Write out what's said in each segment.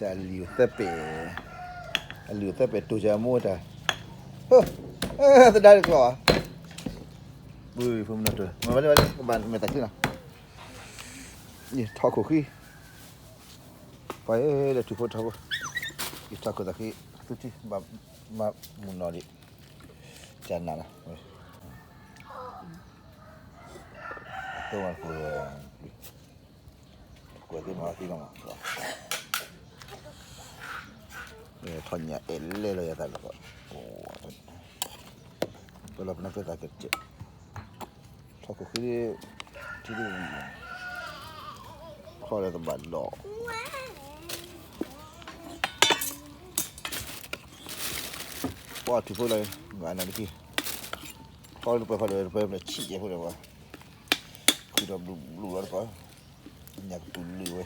จะหลิวเตเป๋หลิวเตเป๋ตัวจะมั่วแต่เฮ้ยจะได้หรือเปล่าบุ้ยพุ่มนั่นตัวมาวันนี้บ้านไม่ตัดขึ้นนะนี่ทอคุกกี้ไปเดี๋ยวทุกคนทอคุอีทอคุตะกี้ทุกที่มามุนนอดิจานนั้นนะตัวมันกูที่มาที่มาเนี่ยทอนเนี่ยเลยya tal kok oh kalau pernah kita kerja aku kiri jadi kalau ada tempat lo wah tipu lah mana ni kalau lupa nak cik je pun apa kita luar apa nyak dulu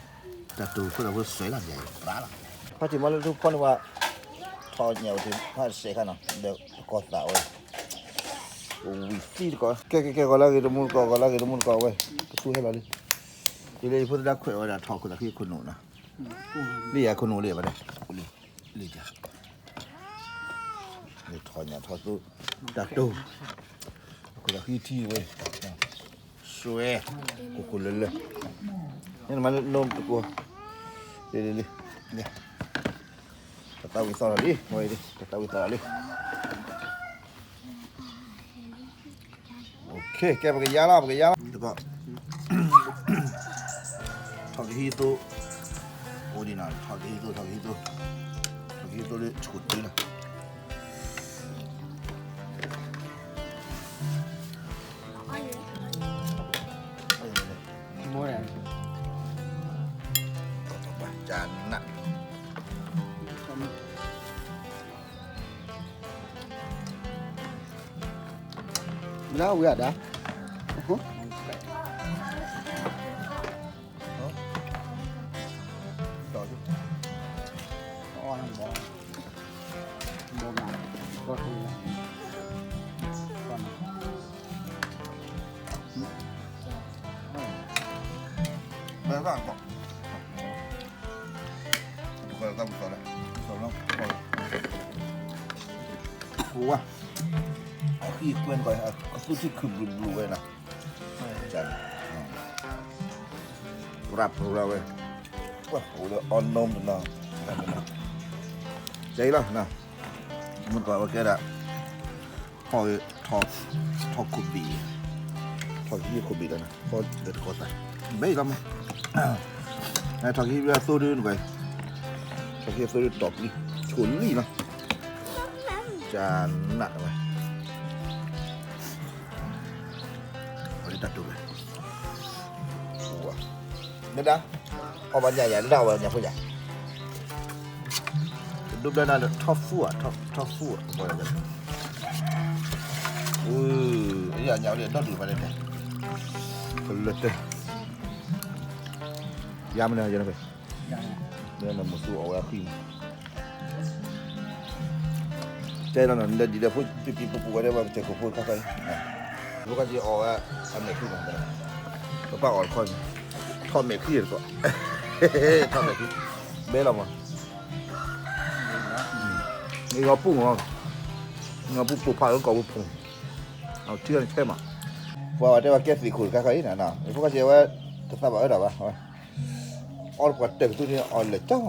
jatuh pun apa sui lah dia berapaพอถึงมาลูกพ่อว่าทอเหนียวถึงพอเสียกันเนาะเดี๋ยวกอดสาวโอ้ยฟีดก่อนแกก็แล้วก็มุนก็แล้วก็มุนก็เว้ยก็สู้ให้เราดิทีนี้พูดได้คุยว่าทอคนละที่คนหนูนะเรียกคนหนูเรียกมาได้เรียกจ้ะนี่ทอเนี่ยทอตู้ดักตู้คนละที่เว้ยสวยกูเลยนี่มันนมตัวเดี๋ยวเนี่ยtahu kita lagi, boleh deh, tahu kita lagi. Okey, kita pakai jalan. Itu kok. Thak itu ordinal, thak itu dia cukup tu lah. Boleh. Jangan. Dah, udah dah. Berapa kok? Kalau tahu betul. Tolong. Wah. Aku ikut kau. Aku sih kebulu na. Jangan. Berapa weh. Wah, udah on nom benar. Jadilah nah. Mun kau pakai dah. Thok kubi. Thok ini kubi dah. Kau dah kota. Baik lắm. Này thằng kia ra tôi đưa vậy. Thằng kia tôi đưa đọc đi. Chuẩn đi nào. Chà nặng rồi. Đi đặt được rồi. Ủa. Nước đó. Có bán nhà nó đâu nhà phố nhà. Lúc đó là top food. Gọi là gì? Bây giờ nhau liền đó được vào đây này. Phần lượt đây. Yam này cho nó về. Đây là một số ổ khim. Đây là nó đi đâu phút pipi pupu đây mà chạy của phút các cái. Lúc cái gì ổ ăn này khim này. Có bao ổ con. Con mẹ khỉ rồi. Con mẹ khỉ. Bé lắm à. Người ngọc bung à. Ngọc bung phá nó có bung phồng.เอาเชื่อใช่ไหมว่าได้ว่าแก้สีขุ่นกันนะนะพวกเขาเชื่อว่าจะทราบอะไรหรอวะออกกว่าเต็มตัวนี้ออกเลยจ้า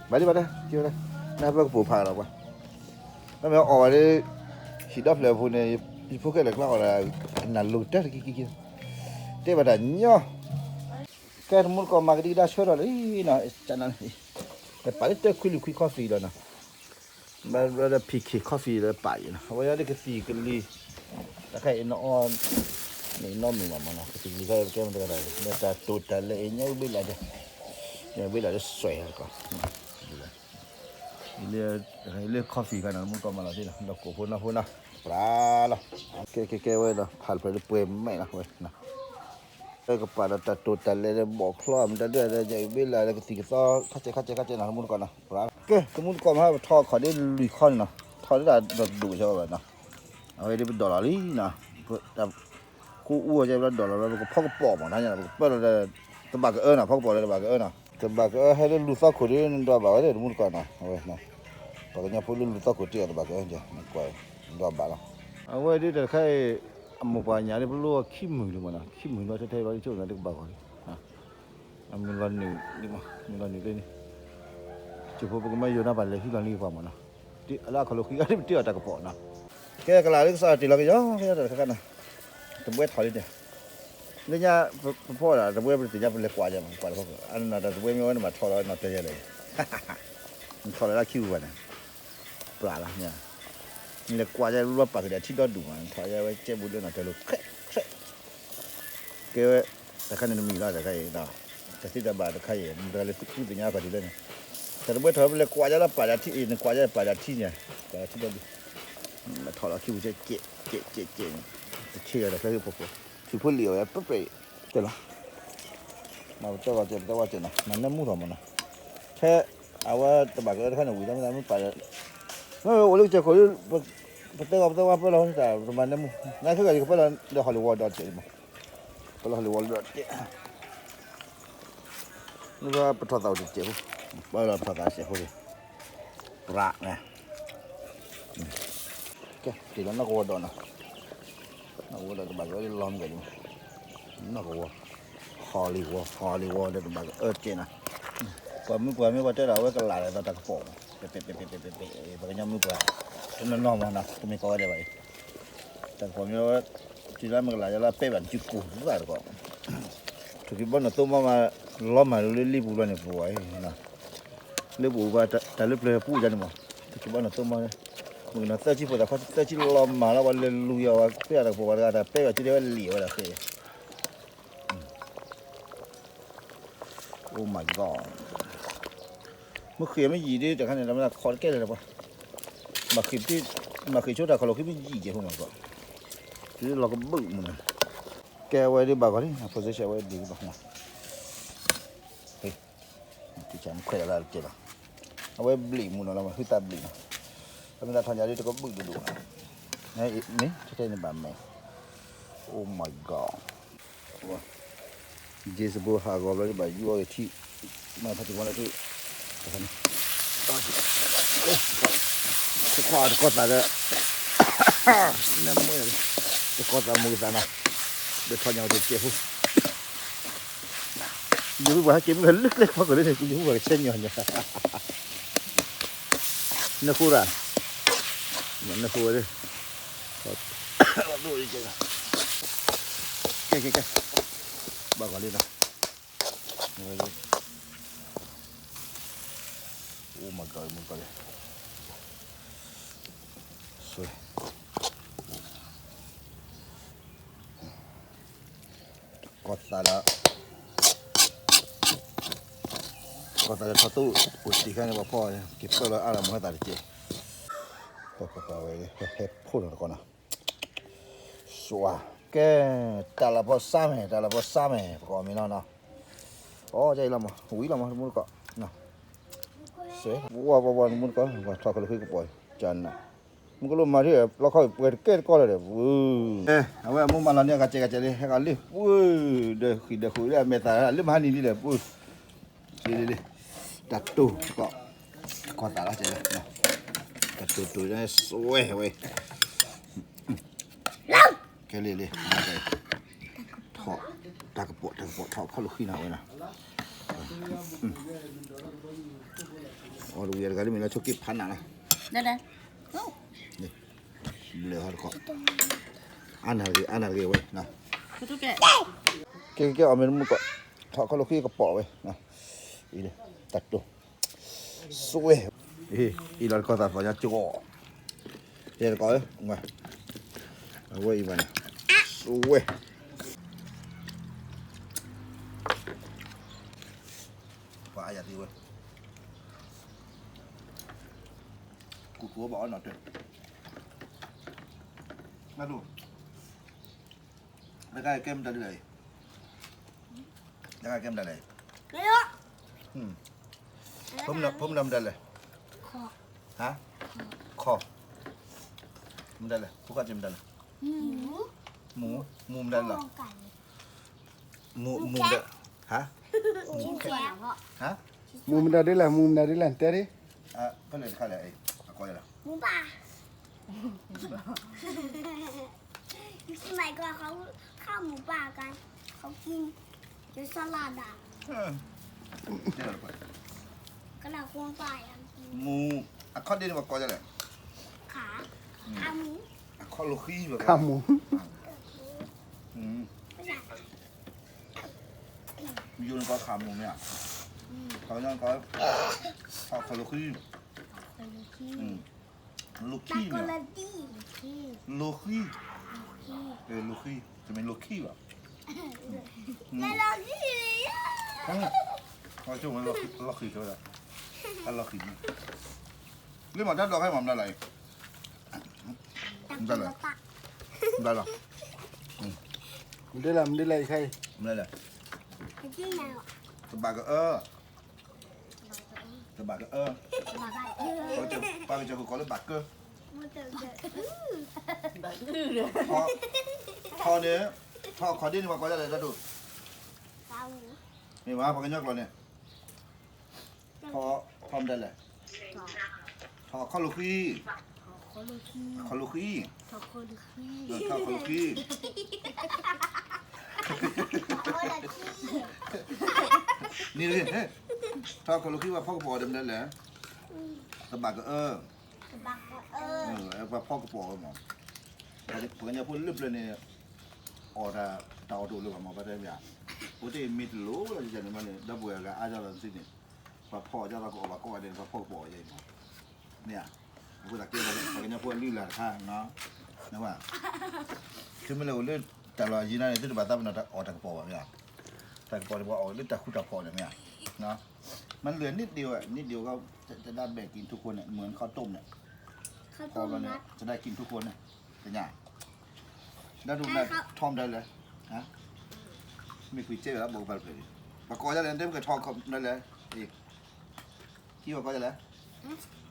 มาดิเชื่อเลยน่าเป็นผู้พาเราวะแล้วมันออกเลยสีดำเลยพวกนี้พวกเขาเรียกว่าอะไรนั่นลูกเด็กกี่เดี๋ยวแบบนี้แกทั้งหมดก็มาดีได้ช่วยเราเลยนะจันนั้นแต่ไปเจอคุยกาแฟแล้วนะมาเราพิกกาแฟแล้วไปนะว่าอย่างนี้ก็สีกันเลยแต่ใครนอนนี่นอนมีมาเนาะสิ่งที่เขาแก้มันจะอะไรเนี่ยแต่ตัวแต่ละเองเนี่ยไม่ละเดี๋ยวไม่ละจะสวยก่อนนี่เรื่องกาแฟกันนะมันก็มาแล้วที่นะเราโกพูดนะปลาละแกไว้นะผ่านไปเปลือยไม่นะเว้ยนะแล้วก็ปลาแต่ตัวแต่ละบอกคล้อมันจะเรื่อยๆอย่างไม่ละแล้วก็สิ่งที่เขาเข้าใจนะมันก่อนนะปลาโอเคสมมติก่อนมาทอดขอได้ลุยข้อนนะทอดได้ดูใช่ไหมนะเอาไว้ได้เป็นดอลลาร์ลี่นะแต่กูอ้วนใช่ไหมดอลลาร์แล้วก็พ่อก็ปอกมาได้ยังไงเปิดเลยตะบากเอิญนะพ่อก็ปอกเลยตะบากเอิญนะ แต่บางก็ให้ลูกสาวคนนี้นั่นตัวบางก็ได้รู้ก่อนนะเอาไว้นะบางก็ยังพูดลูกสาวคนที่อะไรบางก็ยังจะไม่กลัวตัวบางละเอาไว้ที่แต่ใครอามุปายาเนี่ยพูดว่าขี้มือเลยมั้งนะขี้มือว่าจะเท่าไรช่วงนั้นเด็กบางคนนะอามุลานี่นี่มั้งมุลานี่เลยนี่จุดพบกันไม่อยู่หน้าบ้านเลยที่กันนี่ฟังมั้งนะที่อะไรเขาลูกขี้อะไรที่อะไรก็พอนะแกก็ลาเรื่องสาธิตเราก็ย่อแค่แต่กันนะแต่เมื่อถอยเนี่ยเนี่ยพ่อละแต่เมื่อเป็นติดยาเป็นเล็กกว่าจะมั้งกว่าพ่ออันนั้นแต่เมื่อไม่ว่ามาถอยแล้วน่าเตะเลยมันถอยแล้วคิวกันนะปลาละเนี่ยนี่เล็กกว่าจะรู้ว่าปากเดี๋ยวที่ดอดูมันถอยจะไว้เจ็บบุญเลยนะแต่ลูกแกแต่ขันนี่มีแล้วแต่ใครนะแต่ที่จะบาดใครมันก็เลยคิดถึงยาพอดีเลยนะแต่เมื่อถอยเล็กกว่าจะแล้วปลาที่อื่นกว่าจะปลาที่เนี่ยปลาที่ดอดูมาถอยแล้วคิวจะเจ๊เชื่อเลยแค่คือพวกคือพูดเหลียวปุ๊บไปเจ๋อละมาเจ้าว่าเจ๋อนะมันนั่นมุ่งทำมันนะแค่เอาว่าตะบักก็แค่หนูทำไม่ไปไม่โอ้ลูกเจ้าคนไปเต้าว่าเพื่อนเราแต่ประมาณนั้นมุ่งนั่นคือการเพื่อนเราเดี๋ยวฮอลลีวูดดอทเจ๋อมั้งเพื่อนฮอลลีวูดดอทเจ๋อนี่ก็ไปทอดเตาเจ๋อเพื่อนเราทอดเตาเจ๋อคนปลาไงโอเคทีนั้นนักวัวดอนนะนักวัวดอนตะบักก็ล้อมกันอยู่นักวัวฮอลลีวูดเดี๋ยวตะบักเจ๋อนะกว่าไม่ว่าจะเราไว้กันหลายตาตะกบเป๊ะบางอย่างไม่กว่าฉะนั้นน้องมันนะก็ไม่ก็ได้ไว้แต่ผมว่าทีละมันหลายจะละเป๊ะแบบจุกุสุดยอดกว่าทุกบ้านตัวมาล้อมมารีบๆเลยป่วยนะรีบว่าแต่รีบเลยพูดจังมั้งทุกบ้านตัวมามึงน่ะเต้าชีพแต่เขาเต้าชีล้อมมาแล้ววันเลยลุยว่าเป๊ะอะไรป่วยแต่เป๊ะว่าจะได้ว่าเหลียวอะไรเป๊ะ Oh my god เมื่อคืนไม่ยีดิแต่ขณะนั้นมันคอนแก่เลยนะปะมาคืนที่มาคืนช่วงแต่เขาเราคิดไม่ยีเจ้าของมันก็คือเราก็บึ้งมันแกไว้ดีบ้างก็ดิโพสชั่นไว้ดีบ้างนะเฮ้ยที่ฉันเคยอะไรเจ้าละเอาไว้บลีมันเรามาคือตาบลีนะถ้ามันทานยาดิก็บึ้งดูนะนี่ที่ใช่ในบ้านไหม Oh my god ว้าเจสบูฮาร์กอลเลยบ่ายยูไอทีมาพัฒนาแล้วก็กันจะขอจะกดอะไรนั่นมือจะกดอะไรมือsanaเดี๋ยวทอนยาวจะเจ็บยูว่าเจ็บมันลึกเลยพอก็เลยยูว่าเส้นยาวเนี่ยนักคู่ละเหมือนนักคู่เลยดูดิเจ้าแกบ้ากันเลยนะโอ้ my god มึงก็เลยสวยกดตาละทอตู้อุดตีข้างในบ่อพ่อเนี่ยเก็บก็แล้วอะไรมาตาดิเจ๊ปะไว้เฮ็ดพูดก่อนนะสวยแกตาละพอซ้ำก็มีน้องนะโอ้ใจละมั้งหุยละมั้งมึงก็นะเสียว่ามึงก็ว่าทอดกระดูกก็ปล่อยจันนะมึงก็ลงมาที่เราเข้าเปิดเกตก็เลยวู้เอาไว้มึงมาแล้วเนี่ยกระเจเลยให้กันเลยวู้เดี๋ยวคุยเมตตาเรื่องมันนี่เลยวู้เลยตัดตู้ก็ตัดละเจ๊นะตัดตู้เนี่ยสวยเว้ยแกเลยมาเลยถอดตากระปวดถอดเข้าลูกขี้หนาวเลยนะอ๋อดูอย่างนี้มีแล้วชุกิพันนะนี่เหลือเขาก็อันอะไรไว้นะแกเอาเมนูก็ถอดเข้าลูกขี้กระป๋อไว้นะอีเลยตัดตัวสวยอีหลอดก็ตัดฝันจะจ่อเดี๋ยวก่อนมาเอาไว้อีมันสวยฟ้าอย่าดีเว้ยกูบอกหน่อยเถอะมาดูแล้วก็เกมได้เลยแล้วก็เกมได้เลยผมดำได้เลยฮะคอมันได้เลยพวกก็จิ้มได้เลยหมูได้เหรอหมูได้ฮะ ชิ้นเสียเพราะ ฮะ มุมดาดิละมุมดาดิละเตะดิ ก็เลยข้าวอะไรก้อยละ หมูป่าสมัยก่อนเขาข้าวหมูป่ากันเขากินเป็นสลัดอ่ะ เดี๋ยวไป กระดาษควงป่าอ่ะ มูข้าวเด่นว่าก้อยอะไร ขาขาหมู ข้าวลูกขี้แบบ ขาหมู ไม่ใช่ มีอยู่ในก้อยขาหมูเนี่ยเขาเนี่ยก้อยข้าวลูกขี้ลูก ตะ ขี้ โก เนี่ย ลตี้ ลูกขี้ลูกขี้จะเป็นลูกขี้ป่ะ แล้วเราที่เลยอ่ะ เขาช่วงนั้นเราขี้เท่าไหร่เราขี้นี่หมอจะดอกให้หมอได้ไร ตะโกลตะ ได้หรอ มุมดาละใคร ไม่ได้เลย ที่ไหนอ่ะ สบายก็สบายก็ มาบ้าน เขาจะป้าไปเจอคนเล่นบัตรก็ มันเจอ พอเนี้ยพอขอดิ้นมาก็จะเลยจะดู ตาหมู นี่มาพอกันยกเราเนี่ยพอพร้อมได้เลยพอข้าวลูกขี้ ขอลูกขี้ ข้าวลูกขี้ ขอคนขี้ ข้าวลูกขี้ ขอละขี้ นี่เลยถ้าข้าวลูกขี้ว่าพ่อกระป๋อเดิมได้เลยสบายก็บักว่าพ่อกระป๋อหมอพอกันยกพูดลึกเลยเนี่ยออดาดาวดูเลยว่าหมอไปได้ไหมอ่ะโอ้ที่มิดรู้เราจะเนี่ยมันเนี่ยดับเบิลกับอาจารย์สิเนี่ยว่าพ่อจะเราก็ว่าก็ว่าเดินว่าพ่อกระป๋อยังไงเนี่ยพูดตะเกียบพอกันยกพูดลื่นแหละข้างเนาะนะว่าคือไม่เลยเลื่อนแต่เรายีน่าเนี่ยที่จะมาตั้งเป็นออดากระป๋อเนี่ยแต่กระป๋อเนี่ยว่าออกเลื่อนจากคู่ตะพอเนี่ยเนาะมันเหลือนิดเดียวอ่ะนิดเดียวก็จะได้แบ่งกินทุกคนเนี่ยเหมือนข้าวต้มเนี่ย ข้าว พ ต้ อ ม กันเนี่ มั ย ด จะได้กินทุกคนเนี่ยเป็นไงได้ดูได้ทอมได้เลยนะไม่คุยเจ๊แล้วบอกไปเลยปากกอจะเลยเต็มกับทองได้เลยอีกขี้ปากกอจะเลย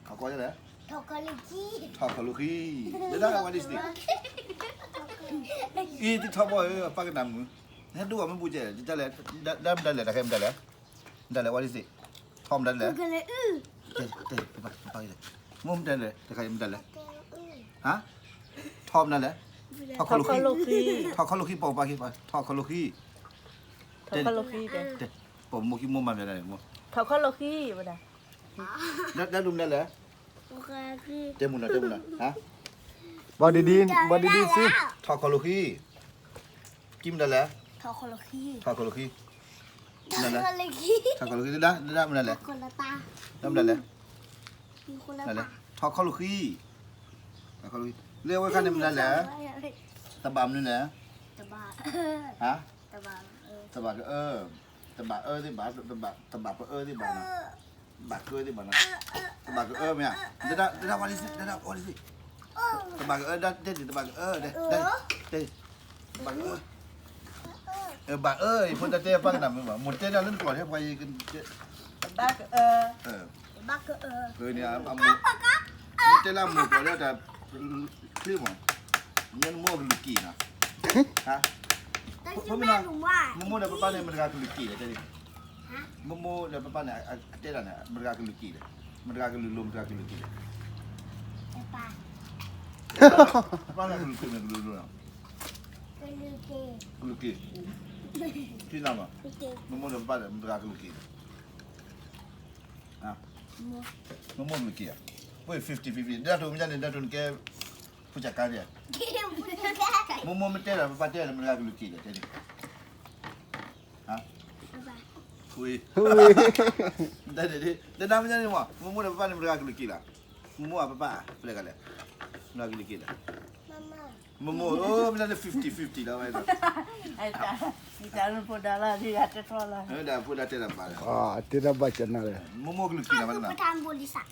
ปากกอจะเลย ทอกอลิกี้ ทองกับลูกขี้ได้วันนี้สิอีที่ทอมบ่อยปากกันดำมือให้ดูว่ามันบูเจ๊จะเลยได้เลยแต่แค่ได้เลยได้เลยวันนี้สิทอมได้เลย กันเลยเจ๊ไปเลยมุมได้เลยแต่ใครมันได้เลยฮะทอมได้เลยทอคาลูคีทอคาลูคีปองปาคีไปทอคาลูคี ทอคาโลคีเด้ เด็ผมมุกิมุมมันอะไรมุ ทอคาโลคีบ่ได้ ได้ลุมได้เลย โอเคคือ เจมุนนะฮะ บอดีสิ ทอคาลูคีกิมได้เลย ทอกอลิกี้ ทอคาลูคี ทอกอลิกี้ ทอคาลูคีได้มันได้เลย คนละตา ได้เลย มีคนละ ได้เลย ตา ทอคาลูคีเรียกว่าขั้นนี้มันได้เลยตะบามนี่นะ ตะบะ ฮะ ตะบะ ตะบะก็ตะบะที่บาตะบะที่บานะบะที่บานะตะบะก็เนี่ยได้วันนี้สิได้วันนี้สิตะบะก็ได้ตะบะก็ได้บะก็บะพอจะเจ๊ฟังนะมึงว่าหมดเจ๊ได้เล่นก่อนให้ไปกัน บ้าบักก็เนี่ยอามูเจ๊ล่ามูก่อนแล้วแต่คลื่นมั้งยันมั่วเป็นลูกกี่นะฮะ แต่ที่แม่หนูว่า Momo dah papa ni mereka keliki dah jadi. Momo dah papa ni ada dah ni mereka keliki dah. Mereka kelulu mereka keliki dah. ไอ้ปลา Papa nak keliki ni kelulu lah. เป็นลูกเก Keliki. Di nama. ลูกเก Momo dah papa dah mereka keliki. Ah. Momo keliki ah. Woi 50-50. Dah tu macam ni dah tu ke pucakan dia. เกี่ยวกับแก Momo mesti dah papa dia mereka keliki dah jadi. Ah. Woi. Dah dah macam ni mah. Momo dah papa ni mereka keliki lah. Momo apa apa? Boleh kali. Mereka keliki dah. มาม่า Momo, oh macam ni 50-50 dah macam tu. ไอ้ตามีตาลุนโพดาลาที่อาจจะทอละ Dah pun dah tidak apa. Tidak baca nara. Momo keliki ข้า lah คือ macam ประ mana? ธานบริษัท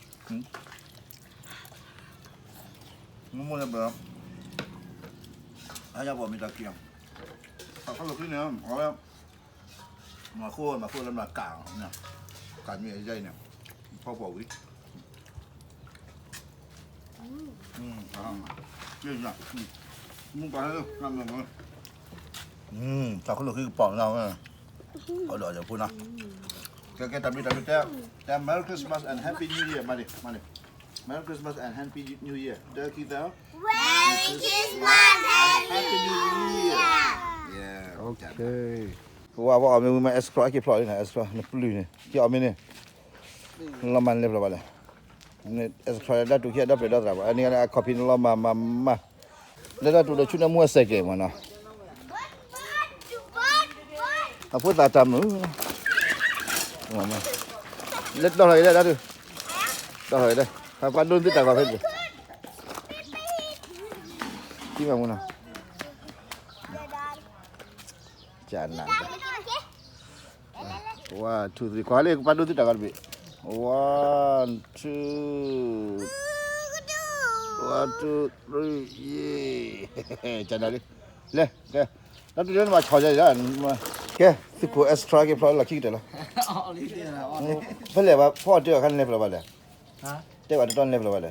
Momo dah berapa? Hanya buat minta kiam. Kalau keliki ni, orang makan dalam kang, ni, kan ni aja ni, apa wih? Ni nak, mungkin kalau nak. Kalau keliki pang lah. เอาเดี๋ยวพูดนะแกทำแต่ Merry Christmas and Happy New Year มาดิ Merry Christmas and Happy New Year เด้อคิดแล้ว Merry Christmas and Happy New Year yeah โอเค ว่าเอามือมา extra กี่พลอยนะ extra นี่ปลุยนี่ที่เอาไม่เนี่ยเรามันเรียบร้อยแล้วนี่ extra ได้ตัวแค่ได้ไปได้แต่ว่าอันนี้ก็ copy เรามาแล้วได้ตัวชุดน้ำมัวใส่เกมมันเนาะเอาพูดตาจำหนูมาเล็ดได้เลยได้ดูได้เลยได้ถ้าปันโดนติดตาก็เพิ่มที่มามุนะจานนั้น 1 2 3 kuali padu tu tak kalbi 1 2 1 2 3 ye chana le nanti dia nak choja kan ke siku extra ke pula laki kita lah อ๋อนี่เดียวนะอ๋อ boleh ba pho dia kan level ba le ฮะ dia ba ton level ba le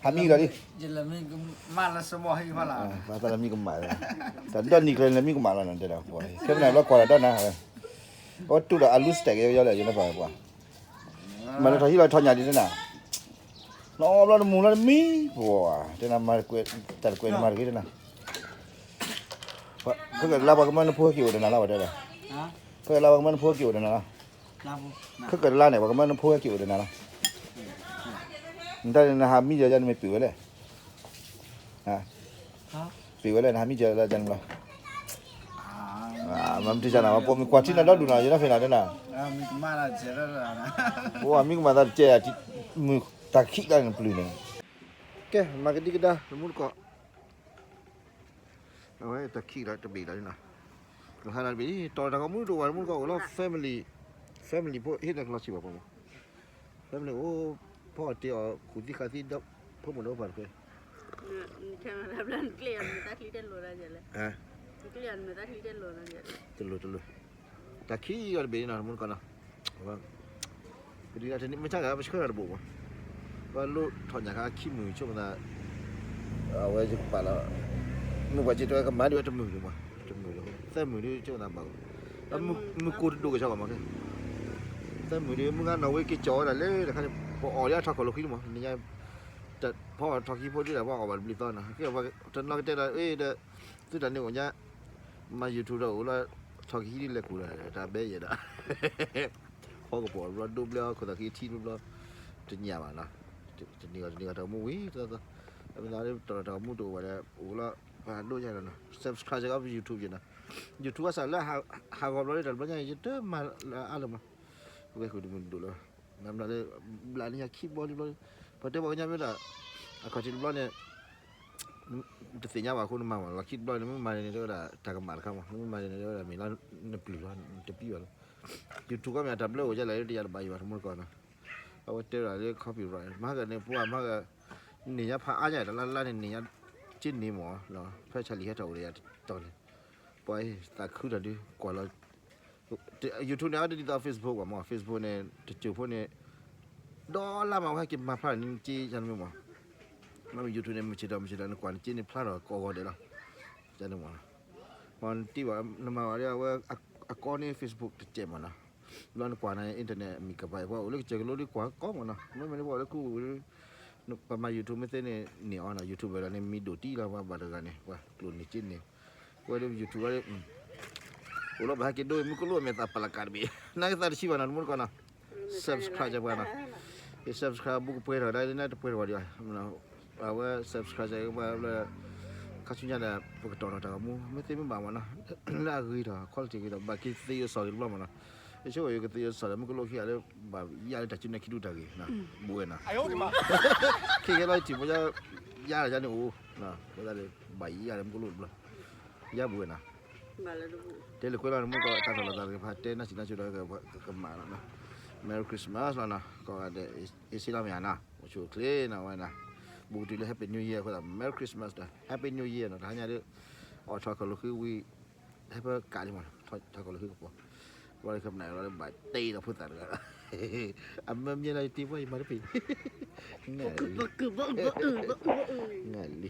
hami kali จิลมิก็มาละสมอให้พล่ะ ba ta mi ko ma ta don ni kle mi ko ma la nan de la bo ke na lo kwa don na o tu da alu stack yo le yo na ba kwa ma la thahi la thonya di na no lo mu la mi bo de na ma kwe ta kwe ma ke de na ko ke la ba ko ma pho ki o de na la ba de la ฮะ ko la ba ko ma pho ki o de na la ลาบุ ko ke la ne ba ko ma pho ki o de na la nda na ha mi ja ja me pi le ha ฮะ pi le na ha mi ja la jan la อ่า mam ti jana po mi kwati na da du na je na fe na de na มีมาละเจรละนะ wa mi ma da je ti mu ta khi ka ni plu ne ke ma ke di ke da mu ko awe ta khi la ta bi la na lo ha la bi to da ko mu do wa mu ko lo family po hit na lo chi ba po family o po ti o ku di ka ti da po mo do ba ke Camera plan clear में ताकि लीटर लोरा जले ha clear में ताकि लीटर लोरा जले telu ta khi ga bi na mu ko na wa di la ni ma cha ga ba shi ka da bo ba lo thonya ka khi mu chu na awe ji pa la mu ba ji to ka ma di ta mu lu ma ta mu lu ta mu lu chu na ba ta mu ko do ga cha ka ma ke ta mu lu mu ga na we ki cho da le da ka po o ya tha ko lo khi ma ni ya ta po tha ki po di da ba o ba li to na ke ba ta na ke da da tu da ni ko nya ma YouTube da o la tha ki di le ku da da be ye da ho ko po lo do bla ko da ki ti lo ta nya ba na ta ni ga ta mu wi ta ta bây giờ đó mua đồ vậy là và đôi giờ là subscribe cho YouTube vậy nè YouTube sao là hàng gồm rồi rồi bao nhiêu chứ mà là ăn được mà ok cứ mình đủ rồi làm là nhà keyboard đi rồi và tới bao nhiêu biết là có chuyện bao nhiêu từ từ nhà bà con mà là keyboard nó mà này đó là thằng cầm mặt không nó mà này đó là mình là nó bị loạn nó bị vậy YouTube có mẹ tập lâu cho lại đi ăn bài vào mua còn àเอาเจออะไร copyright มากันเนี่ยพวกมากันนี่จะพาอาจารย์ละนี่จะจิ้นนี่หมอเหรอเพื่อเฉลี่ยเท่าไหร่ตอนนี้ไปแต่คือตอนนี้กว่าเรา YouTube เนี่ยได้ติดต่อ Facebook ว่าหมอ Facebook เนี่ยจะเจอพวกเนี่ยดอลลาร์มาให้กินมาพลาดนี่จีจันไม่หมอมา YouTube เนี่ยมันจะกว่าจีนี่พลาดหรอกอเดี๋ยวจันไม่หมอมันที่ว่านมาว่าเรียกว่าก้อนนี่ Facebook จะเจ็บมันนะร้อนกว่าในอินเทอร์เน็ตมีกับไปว่าเรื่องเจอกันรู้ดีกว่าก็มันนะไม่ได้บอกแล้วกูประมาณ YouTube ไม่ใช่เนี่ยอ่อนนะ YouTube เวลาเนี่ยมีดูที่เราว่าบัตรกันเนี่ยว่ากลุ่มนี้จิ้นเนี่ยว่าเรื่อง YouTube ว่าโอ้เราบ้ากินด้วยมึงก็รู้เมตตาปลาการบีนั่งตาดิชิบานันมึงก็นะ subscribe จะไปนะ subscribe บุกเปิดเราได้นะจะเปิดว่าเดียวมันเอาว่า subscribe จะว่าเลยข้าชุนยาเนี่ยปกติเราแต่ก็มูไม่ใช่ไม่บ้ามันนะน่าคือเถอะคุณจริงๆแต่บางทีที่อยู่สอนรู้มันนะไอ้ช่วยอยู่กับที่สอนมันก็รู้ที่อะไรแบบยาแต่จุดนี้คิดดูได้นะบัวนะคิดแค่เราจีบว่ายาอะไรจันนี่โอ้นะก็ได้ใบยาอะไรมันก็รู้ละยาบัวนะ malah dulu Dia lekuk lah, mungkin kalau tak kalau tak pakai nasi sudah ke mana lah. Merry Christmas lah nah. Kalau ada Islam ya nah, macam clean lah nah. Bukti lah Happy New Year kalau Merry Christmas dah. Happy New Year nah. Hanya dia, oh tak kalau we apa kali mana? Tak kalau apa? Kalau ke mana? Kalau baik, teh dah putar kan. Amamnya lah tiba, mana pi? Ngali. Ngali.